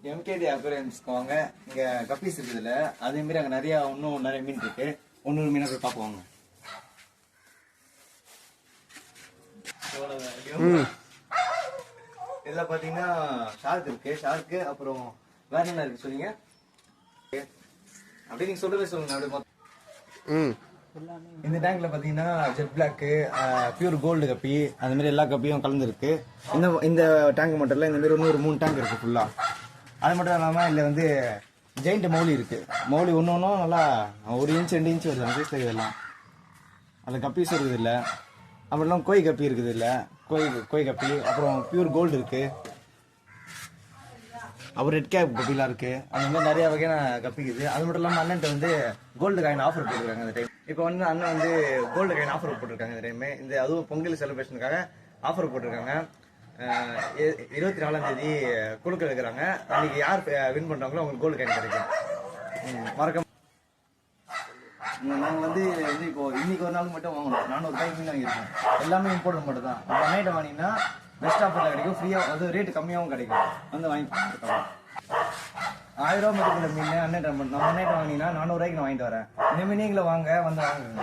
MKT அக்வேரியம்ஸ்க்கு வாங்க. இங்க guppies இருக்குதுல்ல, அதே மாதிரி அங்க இன்னும் நிறைய மீன் இருக்கு. ஒன்னொரு மீனை போய் பார்ப்போம். இதுல பாத்தீங்கன்னா ஷார்க் இருக்கு. ஷார்க்கு அப்புறம் வேற என்ன இருக்கு சொன்னீங்க? அப்படி நீங்க சொல்லுங்க. அப்படியே இந்த டேங்க்ல பாத்தீங்கன்னா ஜெட் பிளாக், பியூர் கோல்டு கப்பி, அந்த மாதிரி எல்லா கப்பியும் கலந்துருக்கு. இந்த டேங்க் மட்டும் இல்ல, இந்த மாதிரி இன்னொரு 3 டேங்க் இருக்கு ஃபுல்லா. அது மட்டும் இல்லாம இதுல வந்து ஜெயிண்ட் மௌலி இருக்கு. மௌலி ஒன்னும் நல்லா 1 இன்ச் 2 இன்ச் வருது அந்த சைஸ்ல. இதெல்லாம் அதுல கப்பீஸ் இருக்குது இல்ல. அப்புறம் கோய் கப்பி இருக்குது இல்ல, கோய் கப்பி. அப்புறம் பியூர் கோல்டு இருக்கு. அப்புறம் ரெட் கேப் கப்பிலாம் இருக்கு. அந்த மாதிரி நிறைய வகையான கப்பிக்குது. அது மட்டும் இல்லாம அண்ணன்ட்ட வந்து கோல்டு காயின் ஆஃபர் போட்டுருக்காங்க அந்த டைம். இப்போ வந்து அண்ணன் வந்து கோல்டு காயின் ஆஃபர் போட்டிருக்காங்க இந்த டைம். இந்த அதுவும் பொங்கல் செலிப்ரேஷனுக்காக ஆஃபர் போட்டிருக்காங்க. 24ஆம் தேதி குழுக்க இருக்கிறாங்க. அன்னைக்கு யார் வின் பண்றாங்களோ அவங்களுக்கு கோல்டு காயின் கிடைக்கும். மறக்க நாங்கள் வந்து இப்போ இன்னைக்கு ஒரு நாள் மட்டும் வாங்கணும். 400 ரூபாய்க்கு மீன் வாங்கியிருக்கோம். எல்லாமே இம்போர்ட் மட்டும் தான். அன்னைட்டு வாங்கினீங்கன்னா பெஸ்ட் ஆஃபர்ல கிடைக்கும், ஃப்ரீயா, அது ரேட்டு கம்மியாகவும் கிடைக்கும். வந்து வாங்கி 1000 ரூபாய் மதிப்புள்ள மீன் நம்ம அன்னைட்டு வாங்கினீங்கன்னா 400 ரூபாய்க்கு நான் வாங்கிட்டு வரேன். இந்த மீன் நீங்கள வாங்க வந்து வாங்குங்க.